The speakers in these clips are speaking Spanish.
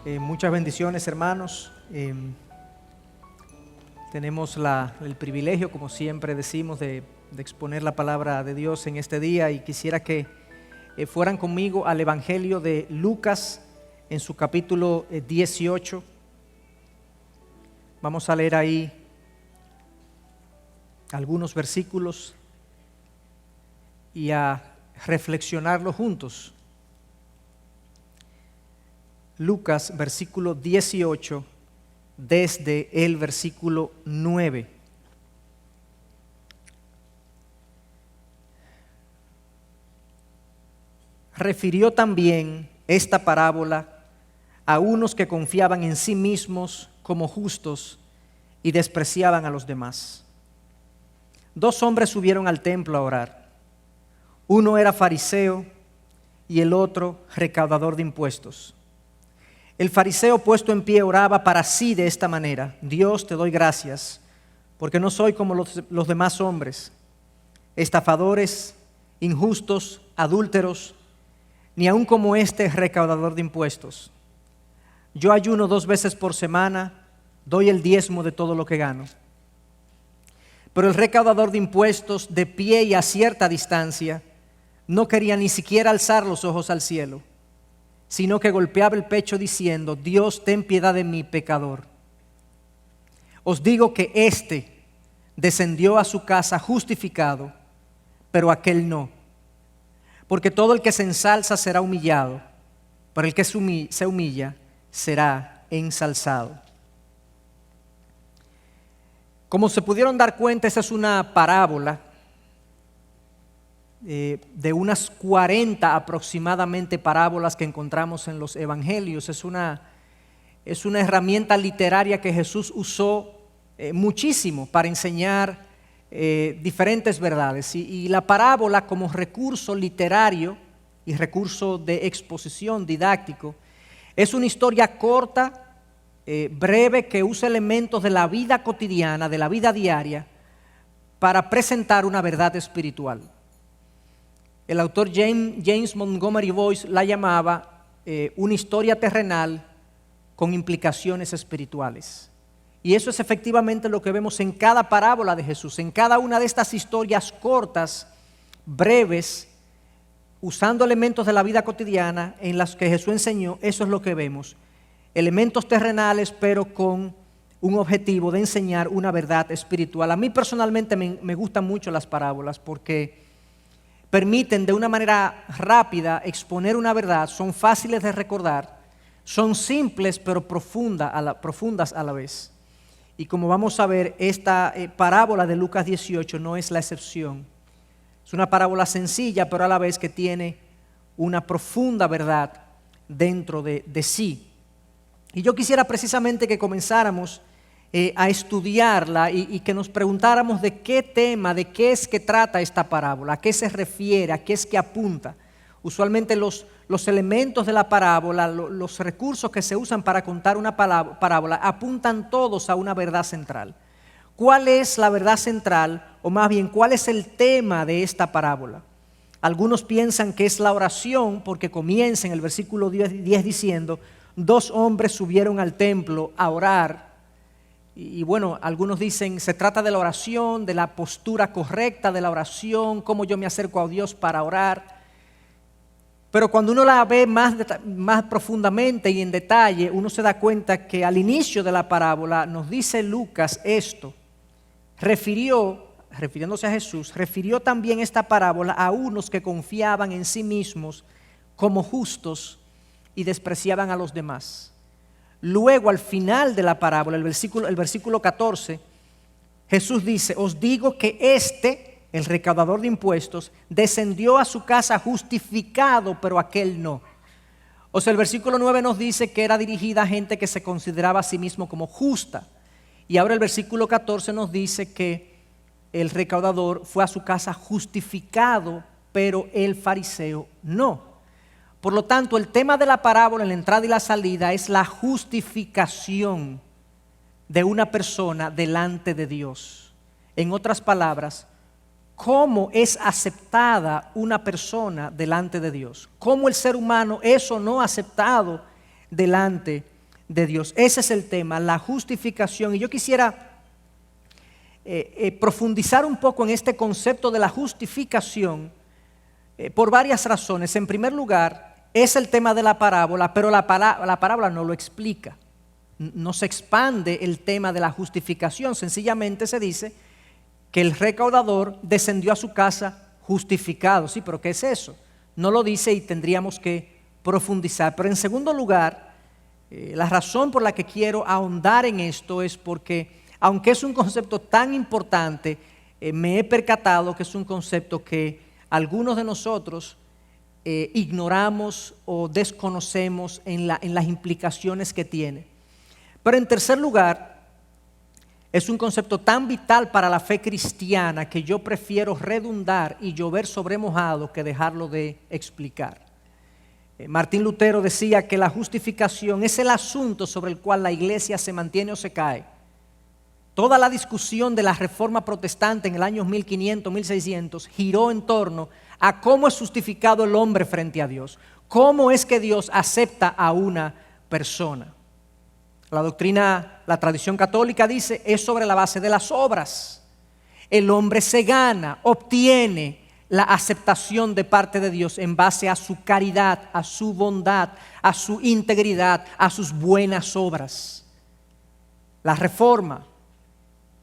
Muchas bendiciones, hermanos. Tenemos el privilegio, como siempre decimos, de exponer la palabra de Dios en este día, y quisiera que fueran conmigo al Evangelio de Lucas en su capítulo 18. Vamos a leer ahí algunos versículos y a reflexionarlo juntos. Lucas, versículo 18, desde el versículo 9. Refirió también esta parábola a unos que confiaban en sí mismos como justos y despreciaban a los demás. 2 hombres subieron al templo a orar. Uno era fariseo y el otro recaudador de impuestos. El fariseo, puesto en pie, oraba para sí de esta manera: Dios, te doy gracias, porque no soy como los demás hombres, estafadores, injustos, adúlteros, ni aun como este recaudador de impuestos. Yo ayuno 2 veces por semana, doy el diezmo de todo lo que gano. Pero el recaudador de impuestos, de pie y a cierta distancia, no quería ni siquiera alzar los ojos al cielo, sino que golpeaba el pecho diciendo: Dios, ten piedad de mí, pecador. Os digo que éste descendió a su casa justificado, pero aquel no. Porque todo el que se ensalza será humillado, pero el que se humilla será ensalzado. Como se pudieron dar cuenta, esa es una parábola de unas 40 aproximadamente parábolas que encontramos en los evangelios. Es una herramienta literaria que Jesús usó muchísimo para enseñar diferentes verdades. Y la parábola, como recurso literario y recurso de exposición didáctico, es una historia corta, breve, que usa elementos de la vida cotidiana, de la vida diaria, para presentar una verdad espiritual. El autor James Montgomery Boyce la llamaba una historia terrenal con implicaciones espirituales. Y eso es efectivamente lo que vemos en cada parábola de Jesús, en cada una de estas historias cortas, breves, usando elementos de la vida cotidiana en las que Jesús enseñó. Eso es lo que vemos. Elementos terrenales, pero con un objetivo de enseñar una verdad espiritual. A mí personalmente me gustan mucho las parábolas porque permiten de una manera rápida exponer una verdad, son fáciles de recordar, son simples pero profundas a la vez. Y como vamos a ver, esta parábola de Lucas 18 no es la excepción. Es una parábola sencilla, pero a la vez que tiene una profunda verdad dentro de sí. Y yo quisiera precisamente que comenzáramos a estudiarla y que nos preguntáramos de qué tema, de qué es que trata esta parábola, a qué se refiere, a qué es que apunta. Usualmente los elementos de la parábola, los recursos que se usan para contar una parábola, apuntan todos a una verdad central. ¿Cuál es la verdad central? O más bien, ¿cuál es el tema de esta parábola? Algunos piensan que es la oración, porque comienza en el versículo 10 diciendo: 2 hombres subieron al templo a orar. Y bueno, algunos dicen se trata de la oración, de la postura correcta de la oración, cómo yo me acerco a Dios para orar. Pero cuando uno la ve más profundamente y en detalle, uno se da cuenta que al inicio de la parábola nos dice Lucas esto: refiriéndose a Jesús, refirió también esta parábola a unos que confiaban en sí mismos como justos y despreciaban a los demás. Luego, al final de la parábola, el versículo 14, Jesús dice: os digo que el recaudador de impuestos, descendió a su casa justificado, pero aquel no. O sea, el versículo 9 nos dice que era dirigida a gente que se consideraba a sí mismo como justa. Y ahora el versículo 14 nos dice que el recaudador fue a su casa justificado, pero el fariseo no. Por lo tanto, el tema de la parábola en la entrada y la salida es la justificación de una persona delante de Dios. En otras palabras, cómo es aceptada una persona delante de Dios, cómo el ser humano es o no aceptado delante de Dios. Ese es el tema, la justificación. Y yo quisiera profundizar un poco en este concepto de la justificación por varias razones. En primer lugar, es el tema de la parábola, pero la parábola no lo explica. No se expande el tema de la justificación, sencillamente se dice que el recaudador descendió a su casa justificado. Sí, pero ¿qué es eso? No lo dice y tendríamos que profundizar. Pero en segundo lugar, la razón por la que quiero ahondar en esto es porque, aunque es un concepto tan importante, me he percatado que es un concepto que algunos de nosotros ignoramos o desconocemos en las implicaciones que tiene. Pero en tercer lugar, es un concepto tan vital para la fe cristiana que yo prefiero redundar y llover sobre mojado que dejarlo de explicar. Martín Lutero decía que la justificación es el asunto sobre el cual la iglesia se mantiene o se cae. Toda la discusión de la reforma protestante en el año 1500, 1600 giró en torno a cómo es justificado el hombre frente a Dios. ¿Cómo es que Dios acepta a una persona? La doctrina, la tradición católica dice, es sobre la base de las obras. El hombre se gana, obtiene la aceptación de parte de Dios en base a su caridad, a su bondad, a su integridad, a sus buenas obras. La reforma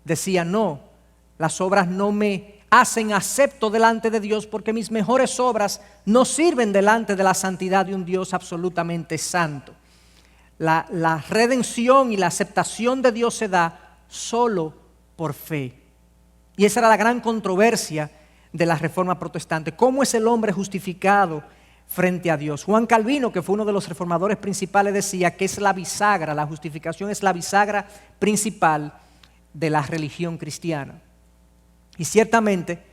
decía, no, las obras no me hacen acepto delante de Dios porque mis mejores obras no sirven delante de la santidad de un Dios absolutamente santo. La redención y la aceptación de Dios se da solo por fe. Y esa era la gran controversia de la reforma protestante. ¿Cómo es el hombre justificado frente a Dios? Juan Calvino, que fue uno de los reformadores principales, decía que es la bisagra, la justificación es la bisagra principal de la religión cristiana. Y ciertamente,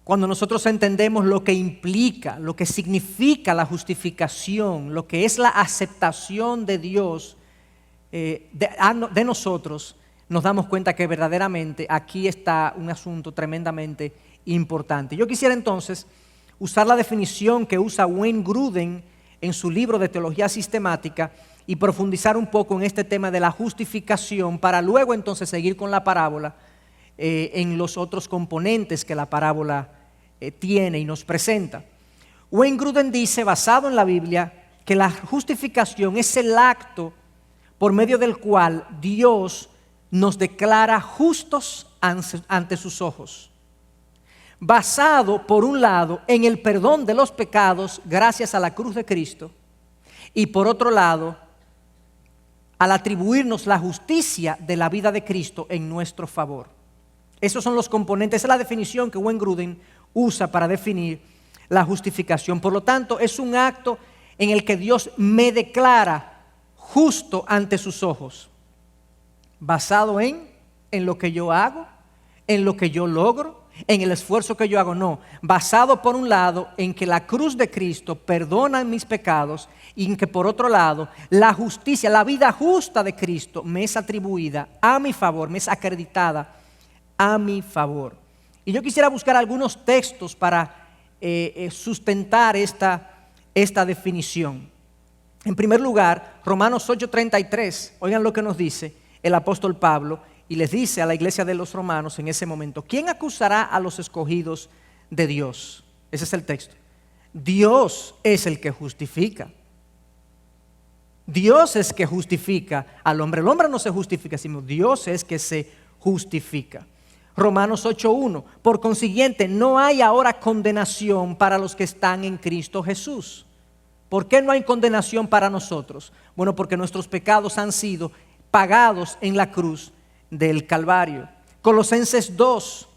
cuando nosotros entendemos lo que implica, lo que significa la justificación, lo que es la aceptación de Dios de nosotros, nos damos cuenta que verdaderamente aquí está un asunto tremendamente importante. Yo quisiera entonces usar la definición que usa Wayne Grudem en su libro de Teología Sistemática y profundizar un poco en este tema de la justificación para luego entonces seguir con la parábola en los otros componentes que la parábola tiene y nos presenta. Wayne Grudem dice, basado en la Biblia, que la justificación es el acto por medio del cual Dios nos declara justos ante sus ojos, basado por un lado en el perdón de los pecados gracias a la cruz de Cristo y por otro lado al atribuirnos la justicia de la vida de Cristo en nuestro favor. Esos son los componentes, esa es la definición que Wayne Grudem usa para definir la justificación. Por lo tanto, es un acto en el que Dios me declara justo ante sus ojos, basado en lo que yo hago, en lo que yo logro, en el esfuerzo que yo hago. No, basado por un lado en que la cruz de Cristo perdona mis pecados y en que por otro lado la justicia, la vida justa de Cristo me es atribuida a mi favor, me es acreditada a mi favor. Y yo quisiera buscar algunos textos para sustentar esta definición. En primer lugar, Romanos 8:33, oigan lo que nos dice el apóstol Pablo, y les dice a la iglesia de los romanos en ese momento, ¿quién acusará a los escogidos de Dios? Ese es el texto. Dios es el que justifica. Dios es que justifica al hombre. El hombre no se justifica, sino Dios es que se justifica. Romanos 8:1, por consiguiente, no hay ahora condenación para los que están en Cristo Jesús. ¿Por qué no hay condenación para nosotros? Bueno, porque nuestros pecados han sido pagados en la cruz del Calvario. Colosenses 2,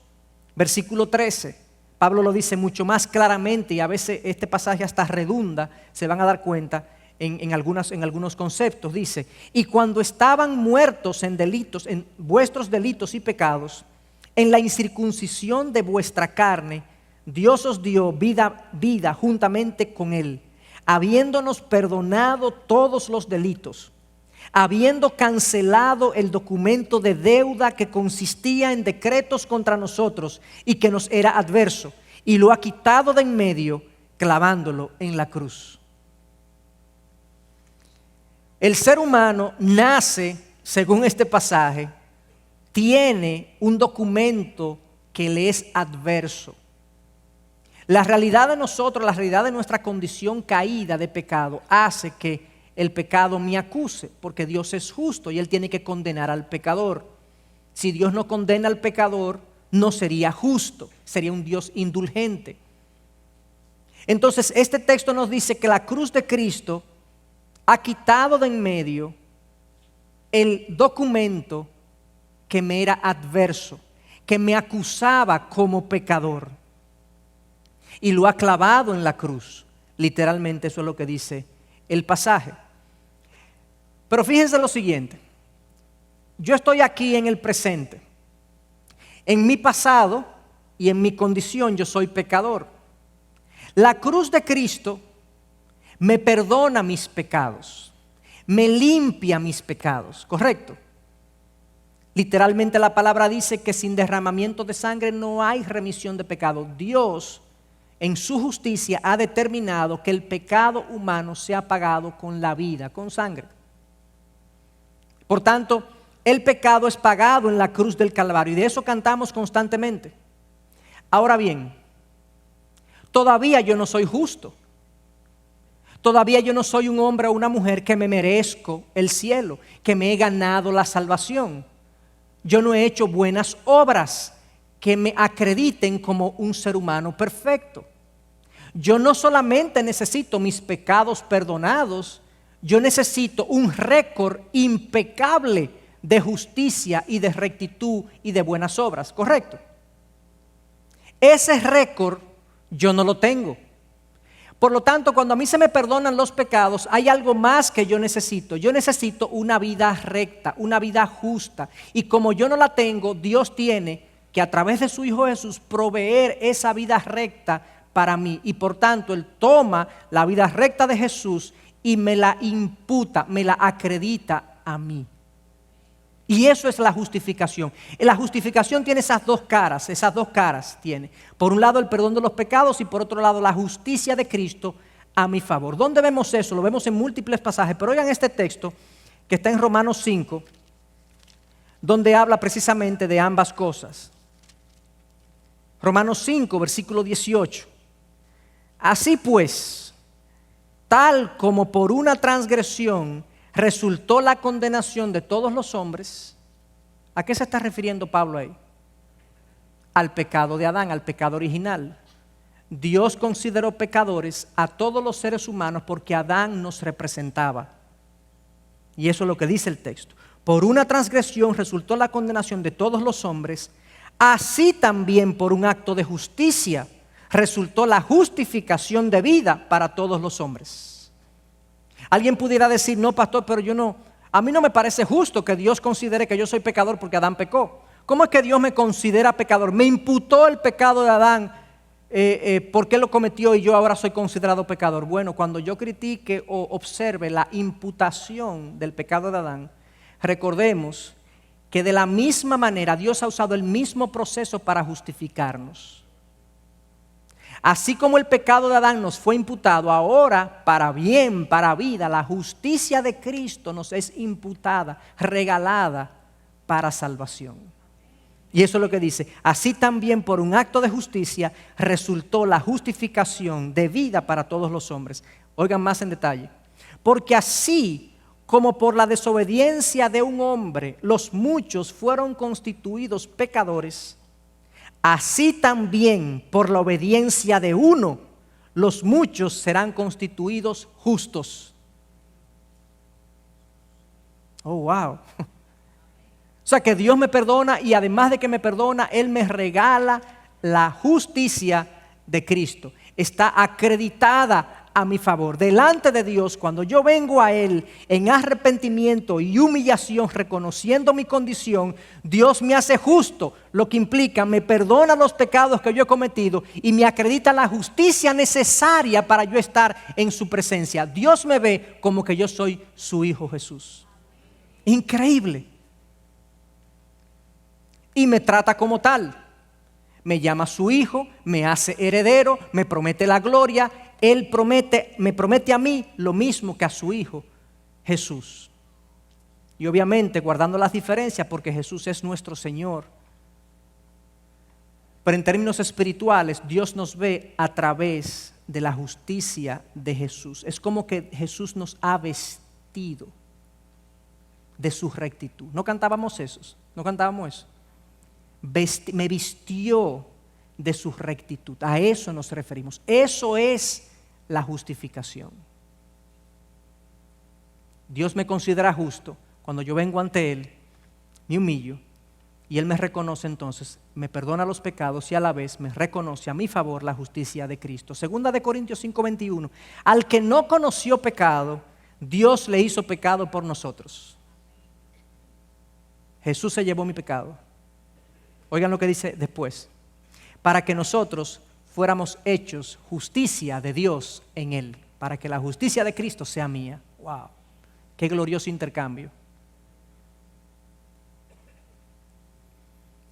versículo 13, Pablo lo dice mucho más claramente y a veces este pasaje hasta redunda, se van a dar cuenta en algunos conceptos. Dice, y cuando estaban muertos en delitos, en vuestros delitos y pecados, en la incircuncisión de vuestra carne, Dios os dio vida juntamente con Él, habiéndonos perdonado todos los delitos, habiendo cancelado el documento de deuda que consistía en decretos contra nosotros y que nos era adverso, y lo ha quitado de en medio, clavándolo en la cruz. El ser humano nace, según este pasaje, tiene un documento que le es adverso. La realidad de nosotros, la realidad de nuestra condición caída de pecado hace que el pecado me acuse, porque Dios es justo y Él tiene que condenar al pecador. Si Dios no condena al pecador, no sería justo, sería un Dios indulgente. Entonces, este texto nos dice que la cruz de Cristo ha quitado de en medio el documento que me era adverso, que me acusaba como pecador, y lo ha clavado en la cruz. Literalmente eso es lo que dice el pasaje. Pero fíjense lo siguiente: yo estoy aquí en el presente. En mi pasado y en mi condición yo soy pecador. La cruz de Cristo me perdona mis pecados, me limpia mis pecados, ¿correcto? Literalmente la palabra dice que sin derramamiento de sangre no hay remisión de pecado. Dios, en su justicia, ha determinado que el pecado humano sea pagado con la vida, con sangre. Por tanto, el pecado es pagado en la cruz del Calvario, y de eso cantamos constantemente. Ahora bien, todavía yo no soy justo. Todavía yo no soy un hombre o una mujer que me merezco el cielo, que me he ganado la salvación. Yo no he hecho buenas obras que me acrediten como un ser humano perfecto. Yo no solamente necesito mis pecados perdonados, yo necesito un récord impecable de justicia y de rectitud y de buenas obras, ¿correcto? Ese récord yo no lo tengo. Por lo tanto, cuando a mí se me perdonan los pecados, hay algo más que yo necesito. Yo necesito una vida recta, una vida justa. Y como yo no la tengo, Dios tiene que a través de su Hijo Jesús proveer esa vida recta para mí. Y por tanto, Él toma la vida recta de Jesús y me la imputa, me la acredita a mí. Y eso es la justificación. La justificación tiene esas dos caras tiene. Por un lado el perdón de los pecados y por otro lado la justicia de Cristo a mi favor. ¿Dónde vemos eso? Lo vemos en múltiples pasajes, pero oigan este texto que está en Romanos 5, donde habla precisamente de ambas cosas. Romanos 5, versículo 18. Así pues, tal como por una transgresión resultó la condenación de todos los hombres. ¿A qué se está refiriendo Pablo ahí? Al pecado de Adán, al pecado original. Dios consideró pecadores a todos los seres humanos porque Adán nos representaba. Y eso es lo que dice el texto. Por una transgresión resultó la condenación de todos los hombres, así también por un acto de justicia resultó la justificación de vida para todos los hombres. Alguien pudiera decir, no, pastor, pero a mí no me parece justo que Dios considere que yo soy pecador porque Adán pecó. ¿Cómo es que Dios me considera pecador? Me imputó el pecado de Adán porque él lo cometió y yo ahora soy considerado pecador. Bueno, cuando yo critique o observe la imputación del pecado de Adán, recordemos que de la misma manera Dios ha usado el mismo proceso para justificarnos. Así como el pecado de Adán nos fue imputado, ahora para bien, para vida, la justicia de Cristo nos es imputada, regalada para salvación. Y eso es lo que dice, así también por un acto de justicia resultó la justificación de vida para todos los hombres. Oigan más en detalle. Porque así como por la desobediencia de un hombre los muchos fueron constituidos pecadores, así también por la obediencia de uno, los muchos serán constituidos justos. Oh, wow. O sea que Dios me perdona y además de que me perdona, Él me regala la justicia de Cristo. Está acreditada a mi favor. Delante de Dios, cuando yo vengo a Él en arrepentimiento y humillación, reconociendo mi condición, Dios me hace justo, lo que implica, me perdona los pecados que yo he cometido y me acredita la justicia necesaria para yo estar en su presencia. Dios me ve como que yo soy su Hijo Jesús. Increíble. Y me trata como tal. Me llama su hijo, me hace heredero, me promete la gloria. Él me promete a mí lo mismo que a su hijo Jesús. Y obviamente guardando las diferencias porque Jesús es nuestro Señor. Pero en términos espirituales, Dios nos ve a través de la justicia de Jesús. Es como que Jesús nos ha vestido de su rectitud. ¿No cantábamos eso? ¿No cantábamos eso? Me vistió de su rectitud. A eso nos referimos. Eso es la justificación. Dios me considera justo cuando yo vengo ante Él, me humillo, y Él me reconoce entonces, me perdona los pecados y a la vez me reconoce a mi favor la justicia de Cristo. Segunda de Corintios 5:21, al que no conoció pecado, Dios le hizo pecado por nosotros. Jesús se llevó mi pecado. Oigan lo que dice después, para que nosotros fuéramos hechos justicia de Dios en Él, para que la justicia de Cristo sea mía. Wow, qué glorioso intercambio.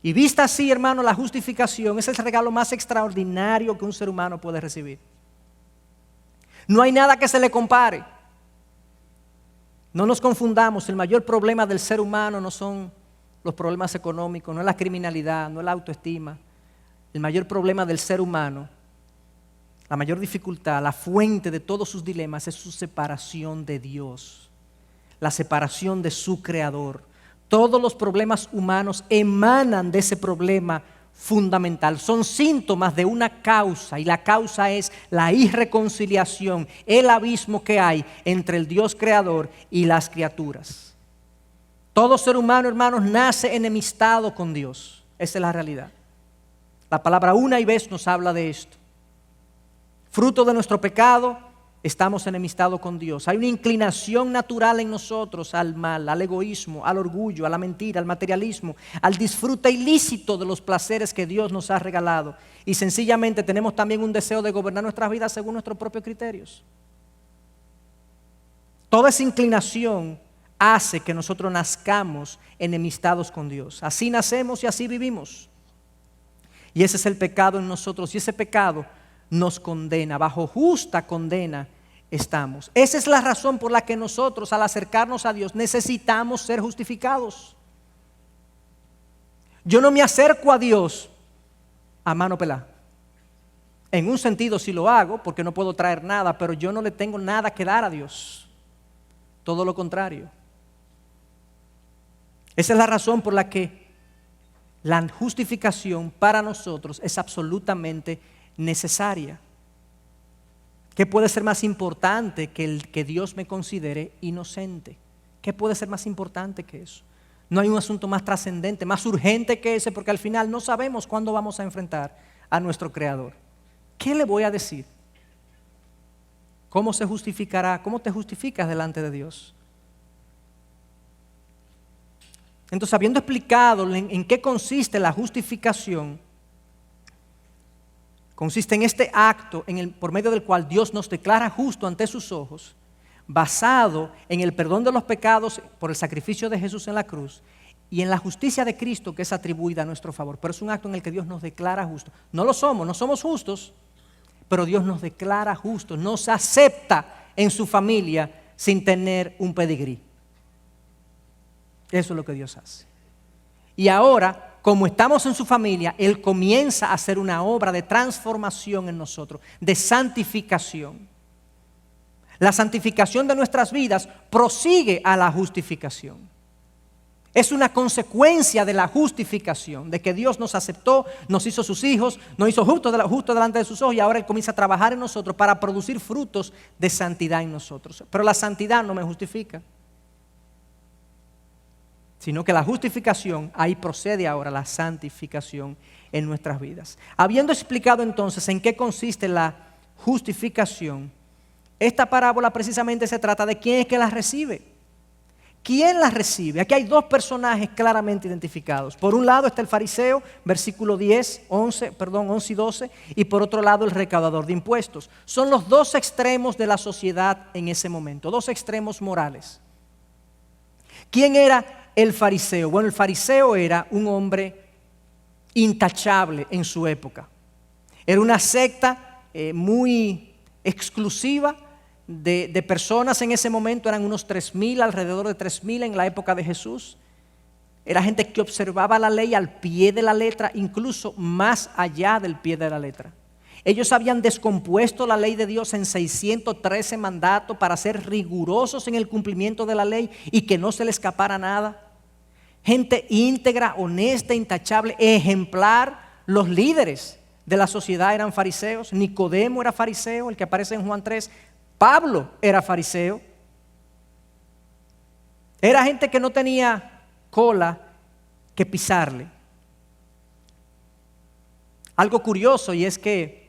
Y vista así, hermano, la justificación es el regalo más extraordinario que un ser humano puede recibir. No hay nada que se le compare. No nos confundamos, el mayor problema del ser humano no son los problemas económicos, no es la criminalidad, no es la autoestima. El mayor problema del ser humano, la mayor dificultad, la fuente de todos sus dilemas es su separación de Dios, la separación de su Creador. Todos los problemas humanos emanan de ese problema fundamental. Son síntomas de una causa y la causa es la irreconciliación, el abismo que hay entre el Dios creador y las criaturas. Todo ser humano, hermanos, nace enemistado con Dios. Esa es la realidad. La palabra una y vez nos habla de esto. Fruto de nuestro pecado, estamos enemistados con Dios. Hay una inclinación natural en nosotros al mal, al egoísmo, al orgullo, a la mentira, al materialismo, al disfrute ilícito de los placeres que Dios nos ha regalado. Y sencillamente tenemos también un deseo de gobernar nuestras vidas según nuestros propios criterios. Toda esa inclinación hace que nosotros nazcamos enemistados con Dios. Así nacemos y así vivimos. Y ese es el pecado en nosotros. Y ese pecado nos condena, bajo justa condena estamos. Esa es la razón por la que nosotros al acercarnos a Dios necesitamos ser justificados. Yo no me acerco a Dios a mano pelada. En un sentido sí lo hago porque no puedo traer nada, pero yo no le tengo nada que dar a Dios. Todo lo contrario. Esa es la razón por la que la justificación para nosotros es absolutamente necesaria. ¿Qué puede ser más importante que el que Dios me considere inocente? ¿Qué puede ser más importante que eso? No hay un asunto más trascendente, más urgente que ese, porque al final no sabemos cuándo vamos a enfrentar a nuestro Creador. ¿Qué le voy a decir? ¿Cómo se justificará? ¿Cómo te justificas delante de Dios? Entonces, habiendo explicado en qué consiste la justificación, consiste en este acto por medio del cual Dios nos declara justo ante sus ojos, basado en el perdón de los pecados por el sacrificio de Jesús en la cruz y en la justicia de Cristo que es atribuida a nuestro favor. Pero es un acto en el que Dios nos declara justos. No lo somos, no somos justos, pero Dios nos declara justos, nos acepta en su familia sin tener un pedigrí. Eso es lo que Dios hace. Y ahora, como estamos en su familia, Él comienza a hacer una obra de transformación en nosotros, de santificación. La santificación de nuestras vidas prosigue a la justificación. Es una consecuencia de la justificación, de que Dios nos aceptó, nos hizo sus hijos, nos hizo justo delante de sus ojos y ahora Él comienza a trabajar en nosotros para producir frutos de santidad en nosotros. Pero la santidad no me justifica, sino que la justificación, ahí procede ahora la santificación en nuestras vidas. Habiendo explicado entonces en qué consiste la justificación, esta parábola precisamente se trata de quién es que la recibe. ¿Quién la recibe? Aquí hay dos personajes claramente identificados. Por un lado está el fariseo, versículo 11 y 12, y por otro lado el recaudador de impuestos. Son los dos extremos de la sociedad en ese momento, dos extremos morales. ¿Quién era el fariseo? Bueno, el fariseo era un hombre intachable en su época. Era una secta muy exclusiva de personas en ese momento, eran unos 3,000, alrededor de 3,000 en la época de Jesús. Era gente que observaba la ley al pie de la letra, incluso más allá del pie de la letra. Ellos habían descompuesto la ley de Dios en 613 mandatos para ser rigurosos en el cumplimiento de la ley y que no se le escapara nada. Gente íntegra, honesta, intachable, ejemplar. Los líderes de la sociedad eran fariseos. Nicodemo era fariseo, el que aparece en Juan 3. Pablo era fariseo. Era gente que no tenía cola que pisarle. Algo curioso, y es que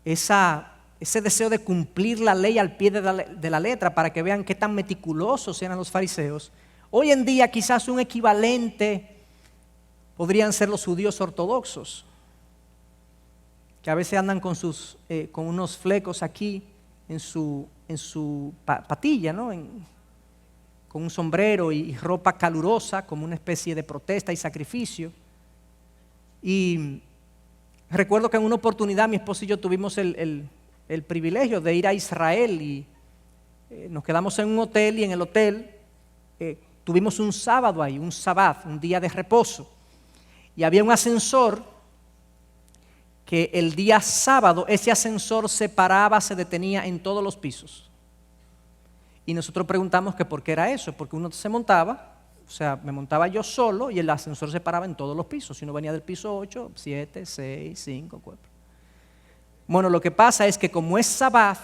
ese deseo de cumplir la ley al pie de la letra, para que vean qué tan meticulosos eran los fariseos, hoy en día quizás un equivalente podrían ser los judíos ortodoxos, que a veces andan con unos flecos aquí en su patilla, ¿no? Con un sombrero y ropa calurosa, como una especie de protesta y sacrificio. Y recuerdo que en una oportunidad mi esposo y yo tuvimos el privilegio de ir a Israel y nos quedamos en un hotel, y en el hotel tuvimos un sábado ahí, un sabbat, un día de reposo, y había un ascensor que el día sábado ese ascensor se paraba, se detenía en todos los pisos, y nosotros preguntamos que por qué era eso, porque uno se montaba, o sea, me montaba yo solo y el ascensor se paraba en todos los pisos. Si uno venía del piso 8, 7, 6, 5, 4. Bueno, lo que pasa es que como es sabbat,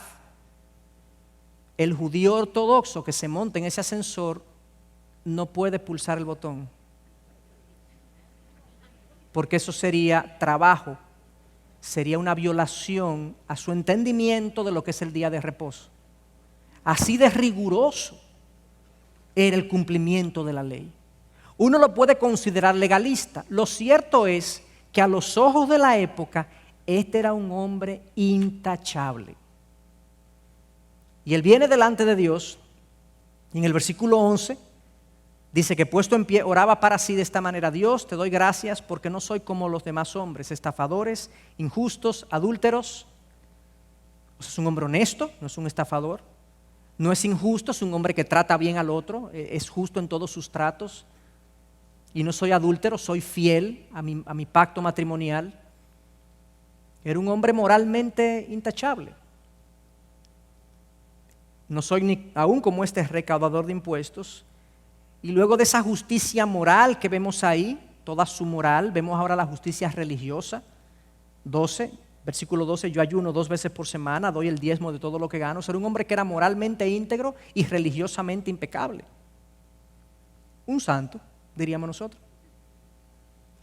el judío ortodoxo que se monta en ese ascensor no puede pulsar el botón, porque eso sería trabajo, sería una violación a su entendimiento de lo que es el día de reposo. Así de riguroso era el cumplimiento de la ley. Uno lo puede considerar legalista. Lo cierto es que a los ojos de la época, este era un hombre intachable. Y él viene delante de Dios, y en el versículo 11 dice que puesto en pie oraba para sí de esta manera: Dios, te doy gracias porque no soy como los demás hombres, estafadores, injustos, adúlteros. Es un hombre honesto, no es un estafador. No es injusto, es un hombre que trata bien al otro, es justo en todos sus tratos. Y no soy adúltero, soy fiel a mi pacto matrimonial. Era un hombre moralmente intachable. No soy ni aún como este recaudador de impuestos. Y luego de esa justicia moral que vemos ahí, toda su moral, vemos ahora la justicia religiosa. 12, versículo 12, yo ayuno 2 veces por semana, doy el diezmo de todo lo que gano. Era un hombre que era moralmente íntegro y religiosamente impecable. Un santo, diríamos nosotros,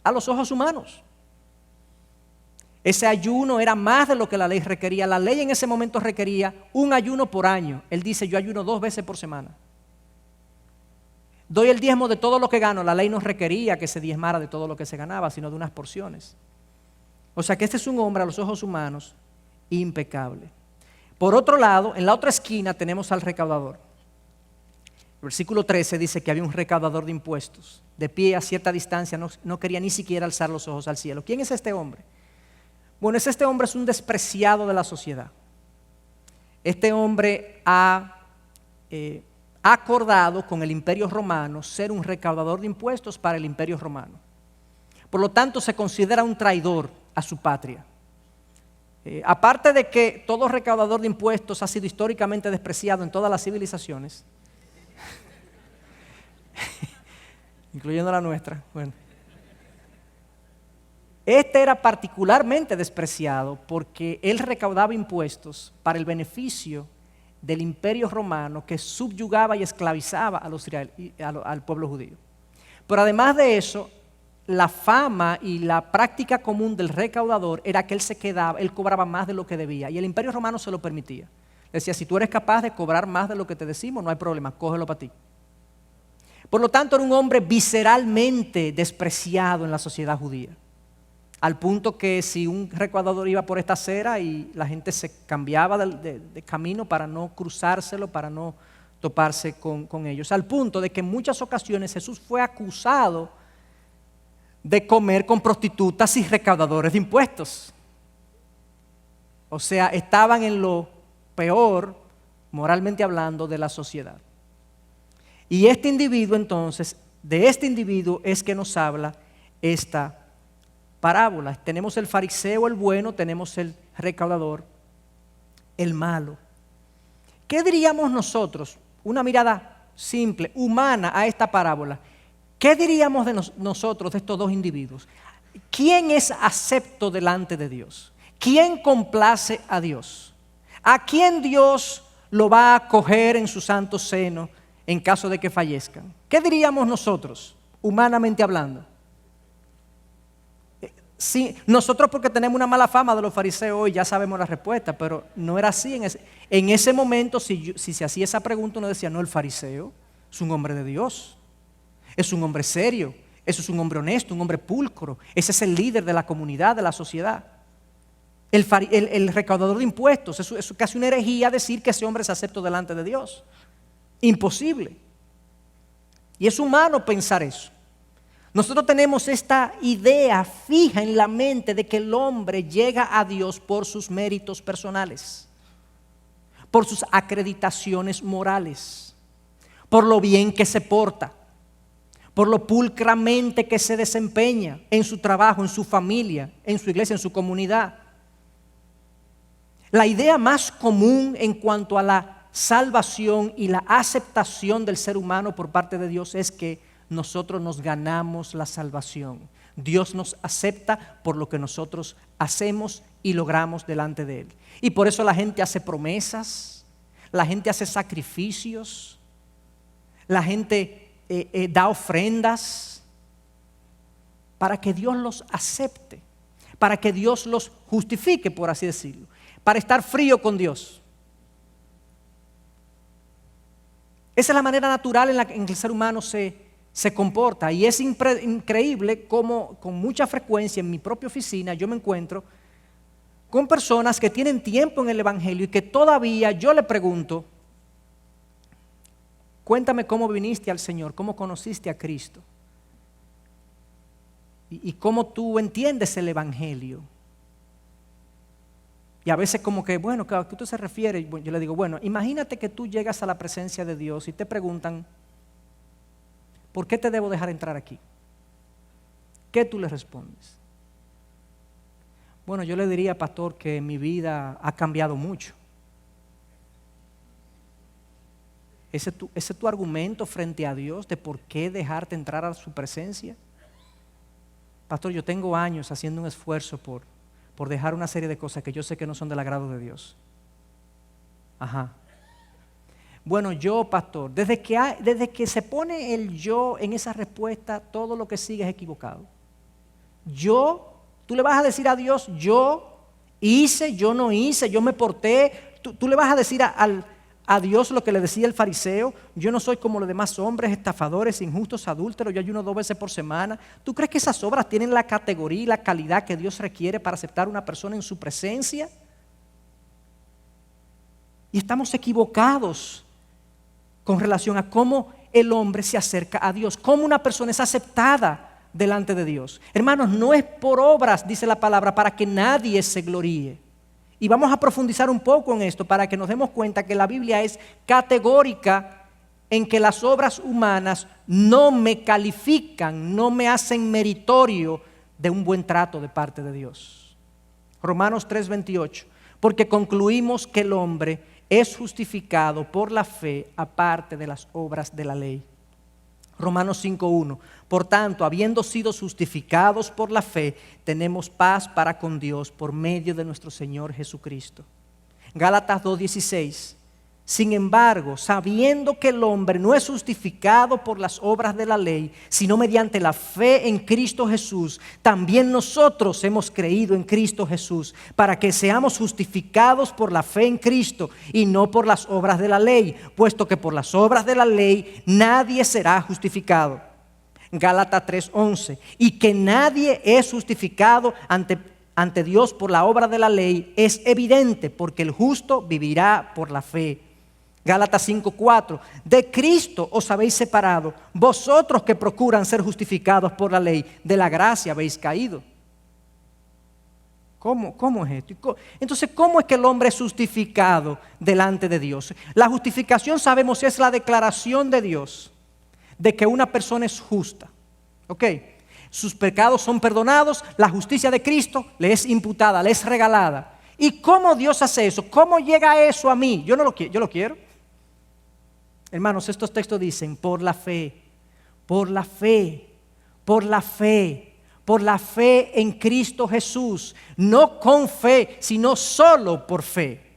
a los ojos humanos. Ese ayuno era más de lo que la ley requería. La ley en ese momento requería un ayuno por año. Él dice, yo ayuno 2 veces por semana. Doy el diezmo de todo lo que gano. La ley no requería que se diezmara de todo lo que se ganaba, sino de unas porciones. O sea que este es un hombre a los ojos humanos impecable. Por otro lado, en la otra esquina tenemos al recaudador. El versículo 13 dice que había un recaudador de impuestos, de pie a cierta distancia, no quería ni siquiera alzar los ojos al cielo. ¿Quién es este hombre? Bueno, este hombre es un despreciado de la sociedad. Este hombre ha acordado con el Imperio Romano ser un recaudador de impuestos para el Imperio Romano. Por lo tanto, se considera un traidor a su patria. Aparte de que todo recaudador de impuestos ha sido históricamente despreciado en todas las civilizaciones, incluyendo la nuestra, bueno, este era particularmente despreciado porque él recaudaba impuestos para el beneficio del Imperio Romano, que subyugaba y esclavizaba al pueblo judío. Pero además de eso, la fama y la práctica común del recaudador era que él cobraba más de lo que debía, y el Imperio Romano se lo permitía. Decía, si tú eres capaz de cobrar más de lo que te decimos, no hay problema, cógelo para ti. Por lo tanto, era un hombre visceralmente despreciado en la sociedad judía, al punto que si un recaudador iba por esta acera y la gente se cambiaba de camino para no cruzárselo, para no toparse con ellos, al punto de que en muchas ocasiones Jesús fue acusado de comer con prostitutas y recaudadores de impuestos. O sea, estaban en lo peor moralmente hablando, de la sociedad. Y este individuo entonces, de este individuo es que nos habla esta parábola. Tenemos el fariseo, el bueno, tenemos el recaudador, el malo. ¿Qué diríamos nosotros? Una mirada simple, humana a esta parábola. ¿Qué diríamos de nosotros, de estos dos individuos? ¿Quién es acepto delante de Dios? ¿Quién complace a Dios? ¿A quién Dios lo va a acoger en su santo seno en caso de que fallezcan? ¿Qué diríamos nosotros, humanamente hablando? Sí, nosotros porque tenemos una mala fama de los fariseos hoy ya sabemos la respuesta, pero no era así. En ese momento, si se hacía esa pregunta, uno decía, no, el fariseo es un hombre de Dios, es un hombre serio, eso es un hombre honesto, un hombre pulcro, ese es el líder de la comunidad, de la sociedad. El recaudador de impuestos, eso es casi una herejía decir que ese hombre es acepto delante de Dios. Imposible. Y es humano pensar eso. Nosotros tenemos esta idea fija en la mente de que el hombre llega a Dios por sus méritos personales, por sus acreditaciones morales, por lo bien que se porta, por lo pulcramente que se desempeña en su trabajo, en su familia, en su iglesia, en su comunidad. La idea más común en cuanto a la salvación y la aceptación del ser humano por parte de Dios es que nosotros nos ganamos la salvación. Dios nos acepta por lo que nosotros hacemos y logramos delante de Él. Y por eso la gente hace promesas, la gente hace sacrificios, la gente da ofrendas para que Dios los acepte, para que Dios los justifique, por así decirlo, para estar frío con Dios. Esa es la manera natural en que el ser humano se comporta, y es increíble cómo con mucha frecuencia en mi propia oficina yo me encuentro con personas que tienen tiempo en el Evangelio y que todavía yo le pregunto, cuéntame cómo viniste al Señor, cómo conociste a Cristo y cómo tú entiendes el Evangelio. Y a veces como que, bueno, ¿a qué usted se refiere? Yo le digo, bueno, imagínate que tú llegas a la presencia de Dios y te preguntan, ¿por qué te debo dejar entrar aquí? ¿Qué tú le respondes? Bueno, yo le diría, pastor, que mi vida ha cambiado mucho. ¿Ese es tu argumento frente a Dios de por qué dejarte entrar a su presencia? Pastor, yo tengo años haciendo un esfuerzo por dejar una serie de cosas que yo sé que no son del agrado de Dios. Ajá. Bueno, yo, pastor, desde que se pone el yo en esa respuesta, todo lo que sigue es equivocado. Tú le vas a decir a Dios, yo hice, yo no hice, yo me porté. Tú le vas a decir a Dios lo que le decía el fariseo, yo no soy como los demás hombres, estafadores, injustos, adúlteros, yo ayuno 2 veces por semana. ¿Tú crees que esas obras tienen la categoría y la calidad que Dios requiere para aceptar a una persona en su presencia? Y estamos equivocados con relación a cómo el hombre se acerca a Dios, cómo una persona es aceptada delante de Dios. Hermanos, no es por obras, dice la palabra, para que nadie se gloríe. Y vamos a profundizar un poco en esto para que nos demos cuenta que la Biblia es categórica en que las obras humanas no me califican, no me hacen meritorio de un buen trato de parte de Dios. Romanos 3:28, porque concluimos que el hombre es justificado por la fe aparte de las obras de la ley. Romanos 5:1, por tanto, habiendo sido justificados por la fe, tenemos paz para con Dios por medio de nuestro Señor Jesucristo. Gálatas 2:16, sin embargo, sabiendo que el hombre no es justificado por las obras de la ley, sino mediante la fe en Cristo Jesús, también nosotros hemos creído en Cristo Jesús, para que seamos justificados por la fe en Cristo y no por las obras de la ley, puesto que por las obras de la ley nadie será justificado. Gálatas 3:11, y que nadie es justificado ante Dios por la obra de la ley es evidente, porque el justo vivirá por la fe. Gálatas 5:4, de Cristo os habéis separado, vosotros que procuran ser justificados por la ley, de la gracia habéis caído. ¿Cómo es esto? Entonces, ¿cómo es que el hombre es justificado delante de Dios? La justificación, sabemos, es la declaración de Dios de que una persona es justa. ¿Ok? Sus pecados son perdonados, la justicia de Cristo le es imputada, le es regalada. ¿Y cómo Dios hace eso? ¿Cómo llega eso a mí? Yo no lo quiero, yo lo quiero. Hermanos, estos textos dicen, por la fe, por la fe, por la fe, por la fe en Cristo Jesús. No con fe, sino solo por fe.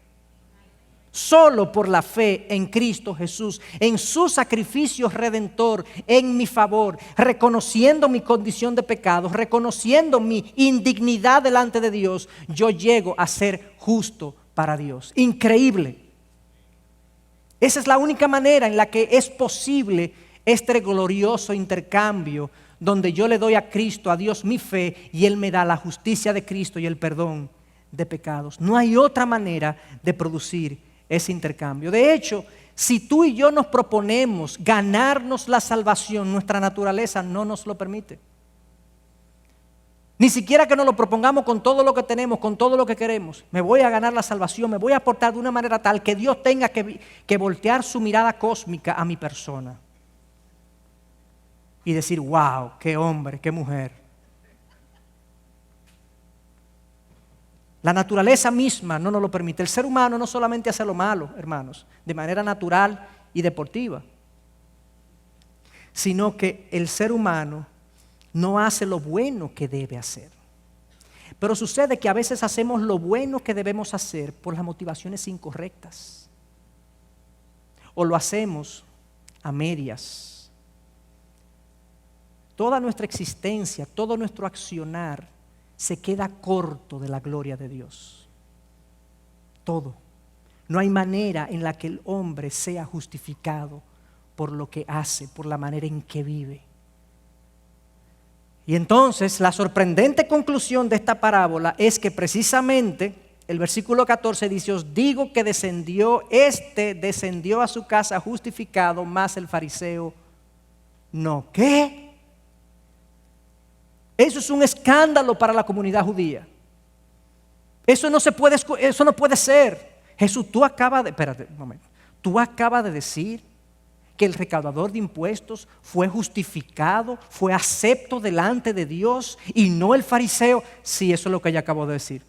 Solo por la fe en Cristo Jesús, en su sacrificio redentor, en mi favor, reconociendo mi condición de pecado, reconociendo mi indignidad delante de Dios, yo llego a ser justo para Dios. Increíble. Esa es la única manera en la que es posible este glorioso intercambio donde yo le doy a Cristo, a Dios, mi fe y Él me da la justicia de Cristo y el perdón de pecados. No hay otra manera de producir ese intercambio. De hecho, si tú y yo nos proponemos ganarnos la salvación, nuestra naturaleza no nos lo permite. Ni siquiera que nos lo propongamos con todo lo que tenemos, con todo lo que queremos. Me voy a ganar la salvación, me voy a portar de una manera tal que Dios tenga que voltear su mirada cósmica a mi persona y decir, wow, qué hombre, qué mujer. La naturaleza misma no nos lo permite. El ser humano no solamente hace lo malo, hermanos, de manera natural y deportiva, sino que el ser humano no hace lo bueno que debe hacer. Pero sucede que a veces hacemos lo bueno que debemos hacer por las motivaciones incorrectas. O lo hacemos a medias. Toda nuestra existencia, todo nuestro accionar se queda corto de la gloria de Dios. Todo. No hay manera en la que el hombre sea justificado por lo que hace, por la manera en que vive. Y entonces la sorprendente conclusión de esta parábola es que precisamente el versículo 14 dice, os digo que descendió a su casa justificado, mas el fariseo no. ¿Qué? Eso es un escándalo para la comunidad judía. Eso no puede ser. Jesús, tú acabas de decir que el recaudador de impuestos fue justificado, fue acepto delante de Dios y no el fariseo. Sí, eso es lo que ella acabó de decir.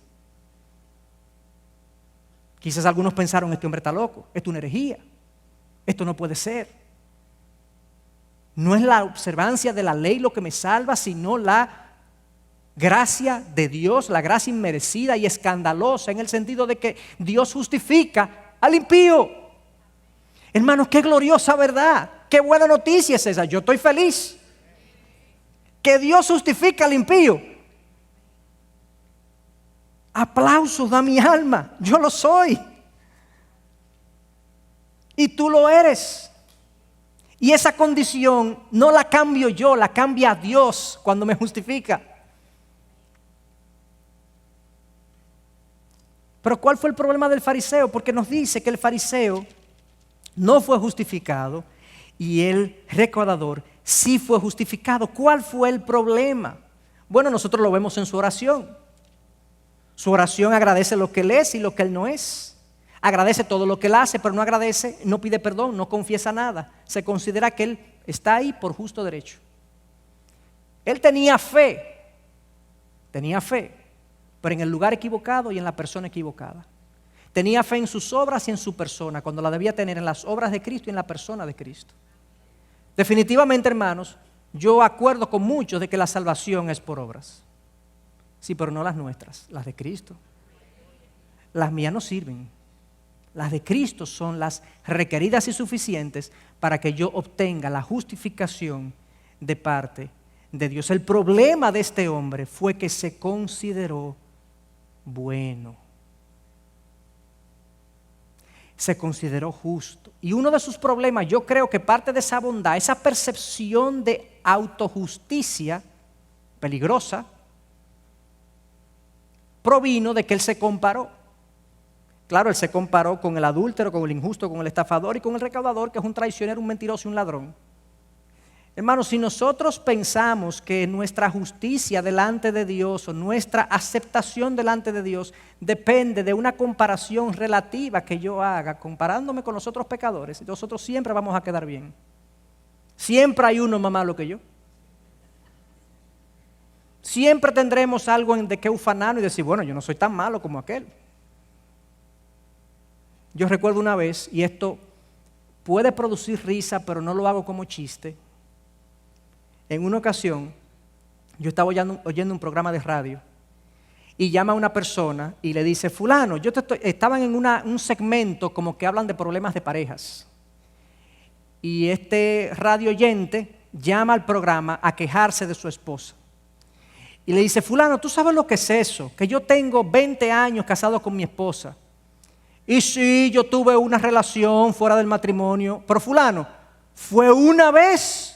Quizás algunos pensaron, este hombre está loco, esto es una herejía, esto no puede ser. No es la observancia de la ley lo que me salva, sino la gracia de Dios, la gracia inmerecida y escandalosa en el sentido de que Dios justifica al impío. Hermanos, qué gloriosa verdad, qué buena noticia es esa. Yo estoy feliz que Dios justifica al impío. Aplausos da mi alma, yo lo soy y tú lo eres. Y esa condición no la cambio yo, la cambia Dios cuando me justifica. Pero ¿cuál fue el problema del fariseo? Porque nos dice que el fariseo no fue justificado y el recaudador sí fue justificado. ¿Cuál fue el problema? Bueno, nosotros lo vemos en su oración. Su oración agradece lo que él es y lo que él no es. Agradece todo lo que él hace, pero no agradece, no pide perdón, no confiesa nada. Se considera que él está ahí por justo derecho. Él tenía fe, pero en el lugar equivocado y en la persona equivocada. Tenía fe en sus obras y en su persona, cuando la debía tener en las obras de Cristo y en la persona de Cristo. Definitivamente, hermanos, yo acuerdo con muchos de que la salvación es por obras. Sí, pero no las nuestras, las de Cristo. Las mías no sirven. Las de Cristo son las requeridas y suficientes para que yo obtenga la justificación de parte de Dios. El problema de este hombre fue que se consideró bueno. Se consideró justo. Y uno de sus problemas, yo creo que parte de esa bondad, esa percepción de autojusticia peligrosa, provino de que él se comparó. Claro, él se comparó con el adúltero, con el injusto, con el estafador y con el recaudador, que es un traicionero, un mentiroso y un ladrón. Hermanos, si nosotros pensamos que nuestra justicia delante de Dios o nuestra aceptación delante de Dios depende de una comparación relativa que yo haga comparándome con los otros pecadores, nosotros siempre vamos a quedar bien. Siempre hay uno más malo que yo. Siempre tendremos algo de qué ufanarnos y decir, bueno, yo no soy tan malo como aquel. Yo recuerdo una vez, y esto puede producir risa, pero no lo hago como chiste. En una ocasión, yo estaba oyendo un programa de radio y llama a una persona y le dice, fulano, estaban en un segmento como que hablan de problemas de parejas. Y este radio oyente llama al programa a quejarse de su esposa. Y le dice, fulano, ¿tú sabes lo que es eso? Que yo tengo 20 años casado con mi esposa. Y sí, yo tuve una relación fuera del matrimonio, pero fulano, fue una vez.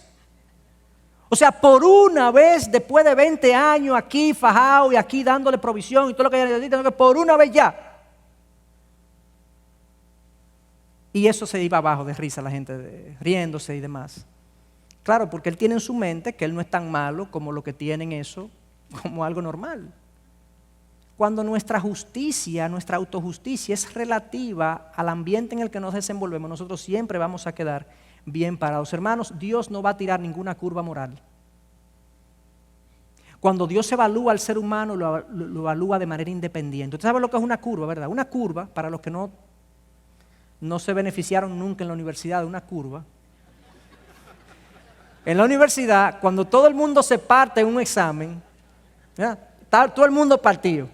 O sea, por una vez, después de 20 años aquí fajado y aquí dándole provisión y todo lo que ella necesita, que por una vez ya. Y eso se iba abajo de risa, la gente riéndose y demás. Claro, porque él tiene en su mente que él no es tan malo como lo que tienen eso, como algo normal. Cuando nuestra justicia, nuestra autojusticia es relativa al ambiente en el que nos desenvolvemos, nosotros siempre vamos a quedar bien parados. Hermanos, Dios no va a tirar ninguna curva moral. Cuando Dios evalúa al ser humano, lo evalúa de manera independiente. Usted sabe lo que es una curva, ¿verdad? Una curva, para los que no se beneficiaron nunca en la universidad de una curva. En la universidad, cuando todo el mundo se parte en un examen, ¿ya? Está todo el mundo partido.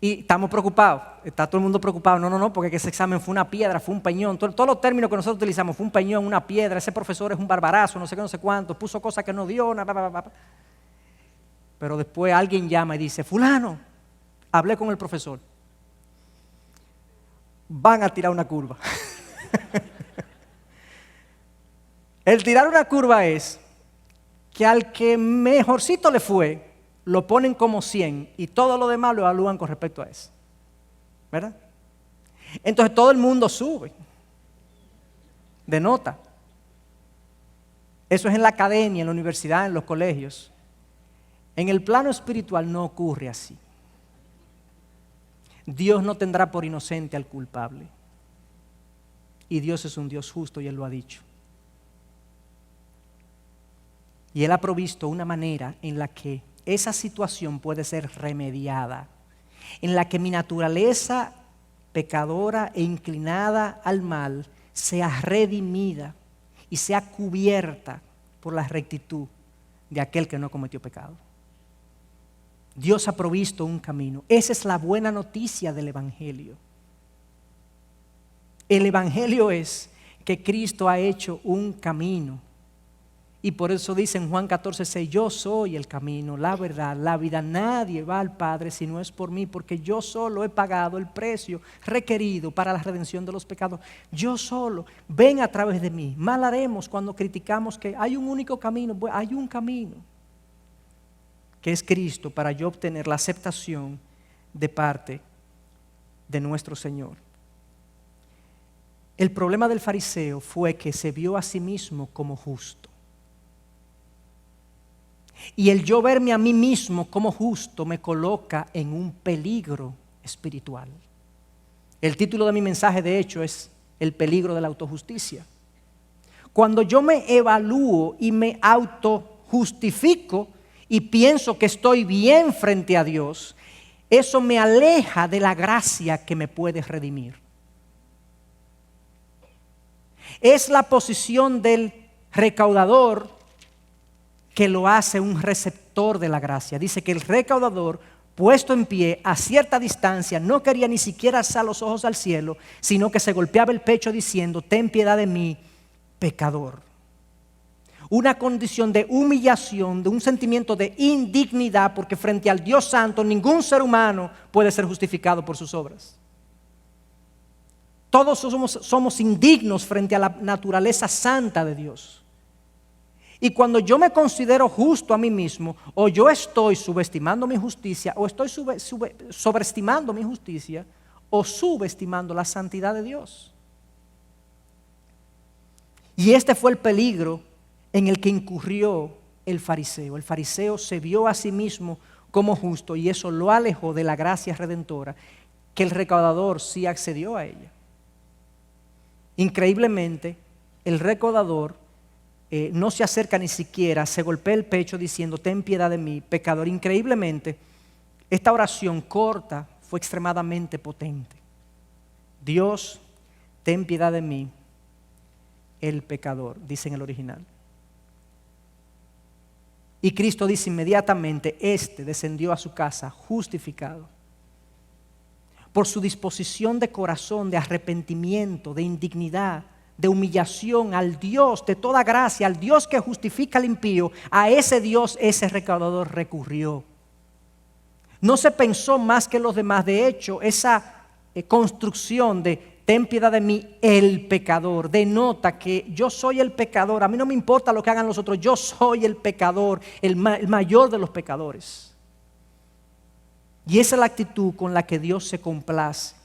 Y estamos preocupados, está todo el mundo preocupado. No, porque ese examen fue una piedra, fue un peñón. Todos los términos que nosotros utilizamos, fue un peñón, una piedra, ese profesor es un barbarazo, no sé qué, no sé cuánto, puso cosas que no dio, Pero después alguien llama y dice, fulano, hablé con el profesor. Van a tirar una curva. El tirar una curva es que al que mejorcito le fue, lo ponen como 100 y todo lo demás lo evalúan con respecto a eso. ¿Verdad? Entonces todo el mundo sube de nota. Eso es en la academia, en la universidad, en los colegios. En el plano espiritual no ocurre así. Dios no tendrá por inocente al culpable. Y Dios es un Dios justo y Él lo ha dicho. Y Él ha provisto una manera en la que esa situación puede ser remediada, en la que mi naturaleza pecadora e inclinada al mal sea redimida y sea cubierta por la rectitud de aquel que no cometió pecado. Dios ha provisto un camino. Esa es la buena noticia del Evangelio. El Evangelio es que Cristo ha hecho un camino. Y por eso dice en Juan 14:6, yo soy el camino, la verdad, la vida. Nadie va al Padre si no es por mí, porque yo solo he pagado el precio requerido para la redención de los pecados. Yo solo, ven a través de mí. Mal haremos cuando criticamos que hay un único camino. Bueno, hay un camino, que es Cristo, para yo obtener la aceptación de parte de nuestro Señor. El problema del fariseo fue que se vio a sí mismo como justo. Y el yo verme a mí mismo como justo me coloca en un peligro espiritual. El título de mi mensaje, de hecho, es El peligro de la autojusticia. Cuando yo me evalúo y me autojustifico y pienso que estoy bien frente a Dios, eso me aleja de la gracia que me puede redimir. Es la posición del recaudador que lo hace un receptor de la gracia. Dice que el recaudador, puesto en pie a cierta distancia, no quería ni siquiera alzar los ojos al cielo, sino que se golpeaba el pecho diciendo, ten piedad de mí, pecador. Una condición de humillación, de un sentimiento de indignidad, porque frente al Dios Santo ningún ser humano puede ser justificado por sus obras. Todos somos indignos frente a la naturaleza santa de Dios. Y cuando yo me considero justo a mí mismo, o yo estoy subestimando mi justicia, o estoy sobreestimando mi justicia, o subestimando la santidad de Dios. Y este fue el peligro en el que incurrió el fariseo. El fariseo se vio a sí mismo como justo y eso lo alejó de la gracia redentora, que el recaudador sí accedió a ella. Increíblemente, el recaudador no se acerca ni siquiera, se golpea el pecho diciendo, ten piedad de mí, pecador. Increíblemente, esta oración corta fue extremadamente potente. Dios, ten piedad de mí, el pecador, dice en el original. Y Cristo dice inmediatamente, descendió a su casa justificado. Por su disposición de corazón, de arrepentimiento, de indignidad, de humillación al Dios de toda gracia, al Dios que justifica al impío, a ese Dios ese recaudador recurrió. No se pensó más que los demás. De hecho, esa construcción de ten piedad de mí, el pecador, denota que yo soy el pecador. A mí no me importa lo que hagan los otros, yo soy el pecador, el mayor de los pecadores. Y esa es la actitud con la que Dios se complace.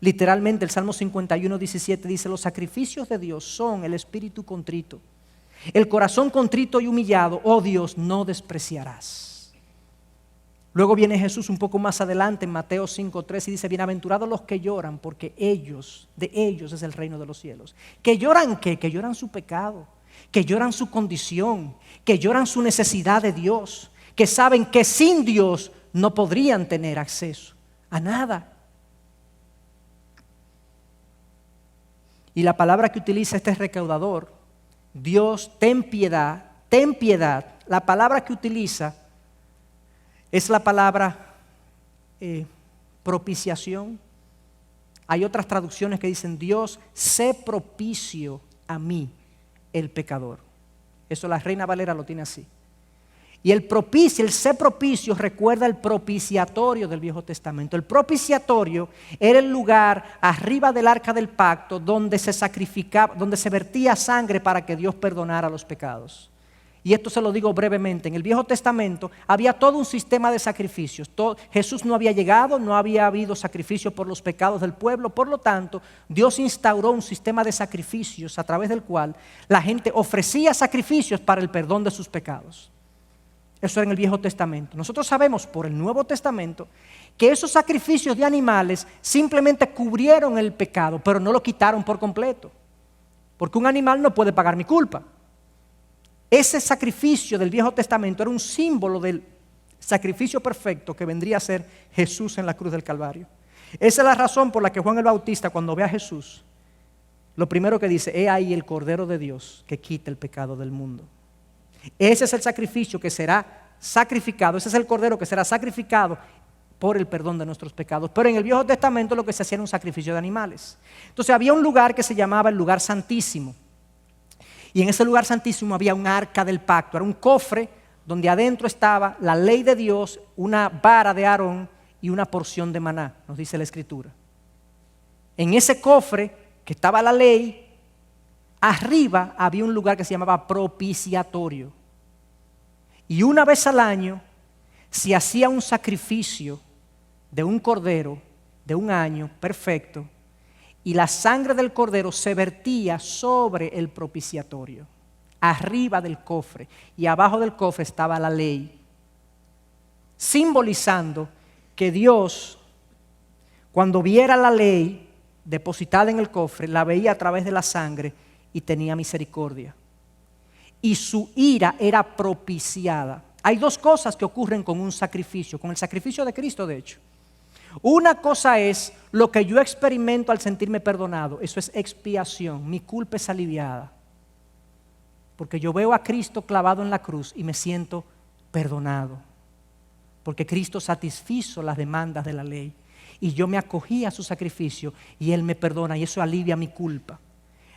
Literalmente el Salmo 51:17 dice, los sacrificios de Dios son el espíritu contrito. El corazón contrito y humillado, oh Dios, no despreciarás. Luego viene Jesús un poco más adelante en Mateo 5:3 y dice, bienaventurados los que lloran, porque de ellos es el reino de los cielos. ¿Que lloran qué? Que lloran su pecado, que lloran su condición, que lloran su necesidad de Dios, que saben que sin Dios no podrían tener acceso a nada. Y la palabra que utiliza este recaudador, Dios, ten piedad, la palabra que utiliza es la palabra propiciación. Hay otras traducciones que dicen, Dios, sé propicio a mí, el pecador. Eso la Reina Valera lo tiene así. Y el ser propicio recuerda el propiciatorio del Viejo Testamento. El propiciatorio era el lugar arriba del arca del pacto donde se sacrificaba, donde se vertía sangre para que Dios perdonara los pecados. Y esto se lo digo brevemente, en el Viejo Testamento había todo un sistema de sacrificios. Jesús no había llegado, no había habido sacrificio por los pecados del pueblo, por lo tanto, Dios instauró un sistema de sacrificios a través del cual la gente ofrecía sacrificios para el perdón de sus pecados. Eso era en el Viejo Testamento. Nosotros sabemos por el Nuevo Testamento que esos sacrificios de animales simplemente cubrieron el pecado, pero no lo quitaron por completo, porque un animal no puede pagar mi culpa. Ese sacrificio del Viejo Testamento era un símbolo del sacrificio perfecto que vendría a ser Jesús en la cruz del Calvario. Esa es la razón por la que Juan el Bautista, cuando ve a Jesús, lo primero que dice, he ahí el Cordero de Dios que quita el pecado del mundo. Ese es el sacrificio que será sacrificado, ese es el Cordero que será sacrificado por el perdón de nuestros pecados. Pero en el Viejo Testamento lo que se hacía era un sacrificio de animales. Entonces había un lugar que se llamaba el lugar santísimo. Y en ese lugar santísimo había un arca del pacto, era un cofre donde adentro estaba la ley de Dios, una vara de Aarón y una porción de maná, nos dice la Escritura. En ese cofre que estaba la ley, arriba había un lugar que se llamaba propiciatorio. Y una vez al año se hacía un sacrificio de un cordero de un año perfecto, y la sangre del cordero se vertía sobre el propiciatorio, arriba del cofre, y abajo del cofre estaba la ley, simbolizando que Dios, cuando viera la ley depositada en el cofre, la veía a través de la sangre y tenía misericordia. Y su ira era propiciada. Hay dos cosas que ocurren con un sacrificio, con el sacrificio de Cristo de hecho. Una cosa es lo que yo experimento al sentirme perdonado, eso es expiación, mi culpa es aliviada. Porque yo veo a Cristo clavado en la cruz y me siento perdonado. Porque Cristo satisfizo las demandas de la ley. Y yo me acogí a su sacrificio y Él me perdona y eso alivia mi culpa.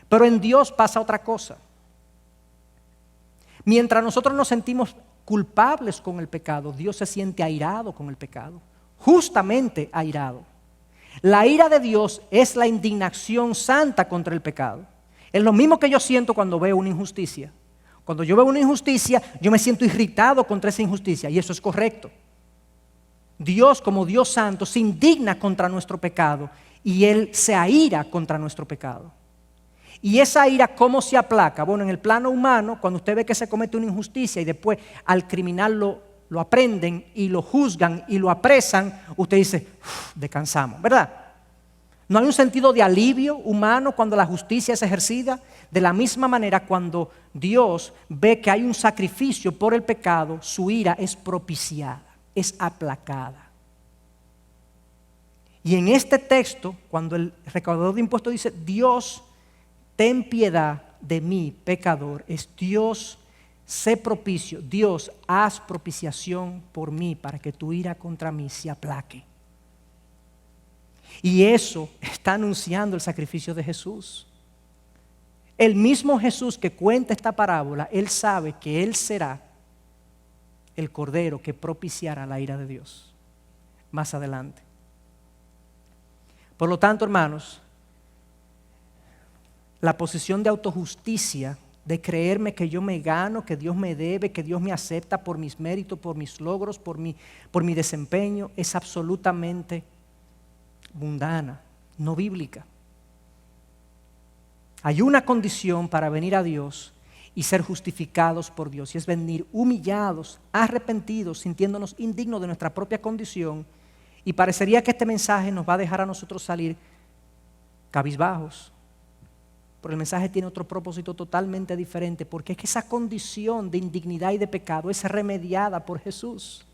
Pero en Dios pasa otra cosa. Mientras nosotros nos sentimos culpables con el pecado, Dios se siente airado con el pecado. Justamente airado. La ira de Dios es la indignación santa contra el pecado. Es lo mismo que yo siento cuando veo una injusticia. Cuando yo veo una injusticia, yo me siento irritado contra esa injusticia y eso es correcto. Dios, como Dios santo, se indigna contra nuestro pecado y Él se aira contra nuestro pecado. ¿Y esa ira cómo se aplaca? Bueno, en el plano humano, cuando usted ve que se comete una injusticia y después al criminal lo aprenden y lo juzgan y lo apresan, usted dice, descansamos, ¿verdad? No hay un sentido de alivio humano cuando la justicia es ejercida. De la misma manera, cuando Dios ve que hay un sacrificio por el pecado, su ira es propiciada, es aplacada. Y en este texto, cuando el recaudador de impuestos dice, Dios, ten piedad de mí, pecador, es Dios, sé propicio, Dios, haz propiciación por mí para que tu ira contra mí se aplaque. Y eso está anunciando el sacrificio de Jesús. El mismo Jesús que cuenta esta parábola, Él sabe que Él será el Cordero que propiciará la ira de Dios más adelante. Por lo tanto, hermanos, la posición de autojusticia, de creerme que yo me gano, que Dios me debe, que Dios me acepta por mis méritos, por mis logros, por mi desempeño, es absolutamente mundana, no bíblica. Hay una condición para venir a Dios y ser justificados por Dios, y es venir humillados, arrepentidos, sintiéndonos indignos de nuestra propia condición, y parecería que este mensaje nos va a dejar a nosotros salir cabizbajos, pero el mensaje tiene otro propósito totalmente diferente, porque es que esa condición de indignidad y de pecado es remediada por Jesús.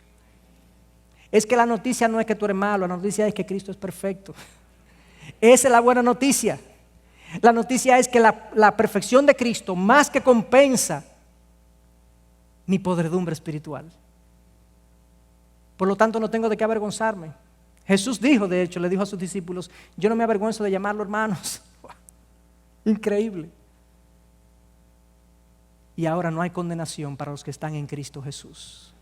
Es que la noticia no es que tú eres malo, la noticia es que Cristo es perfecto. Esa es la buena noticia. La noticia es que la perfección de Cristo más que compensa mi podredumbre espiritual. Por lo tanto, no tengo de qué avergonzarme. Jesús dijo, de hecho, le dijo a sus discípulos, yo no me avergüenzo de llamarlo hermanos. Increíble. Y ahora no hay condenación para los que están en Cristo Jesús.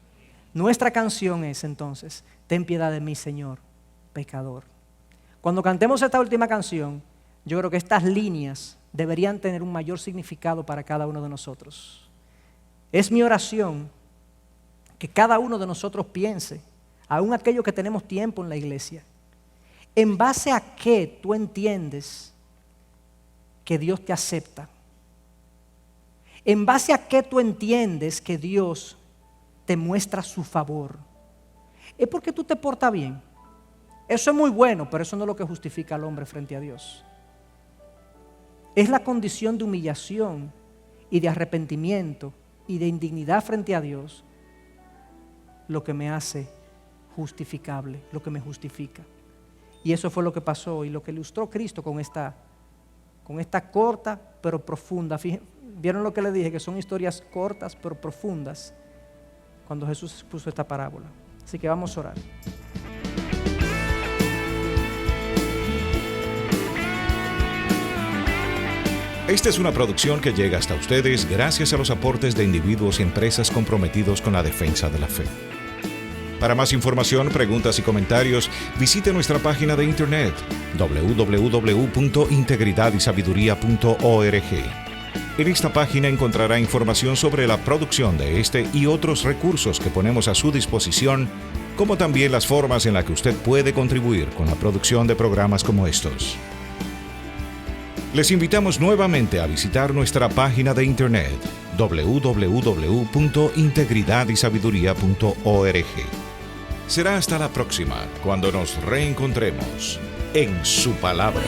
Nuestra canción es entonces, ten piedad de mí, Señor, pecador. Cuando cantemos esta última canción, yo creo que estas líneas deberían tener un mayor significado para cada uno de nosotros. Es mi oración que cada uno de nosotros piense, aún aquellos que tenemos tiempo en la iglesia, en base a qué tú entiendes que Dios te acepta. En base a qué tú entiendes que Dios te muestra su favor. Es porque tú te portas bien. Eso es muy bueno, pero eso no es lo que justifica al hombre frente a Dios. Es la condición de humillación y de arrepentimiento y de indignidad frente a Dios lo que me hace justificable, lo que me justifica. Y eso fue lo que pasó y lo que ilustró Cristo con esta corta pero profunda. ¿Vieron lo que le dije? Que son historias cortas pero profundas cuando Jesús puso esta parábola. Así que vamos a orar. Esta es una producción que llega hasta ustedes gracias a los aportes de individuos y empresas comprometidos con la defensa de la fe. Para más información, preguntas y comentarios, visite nuestra página de internet www.integridadaysabiduría.org. En esta página encontrará información sobre la producción de este y otros recursos que ponemos a su disposición, como también las formas en las que usted puede contribuir con la producción de programas como estos. Les invitamos nuevamente a visitar nuestra página de internet www.integridadaysabiduría.org. Será hasta la próxima, cuando nos reencontremos en su palabra.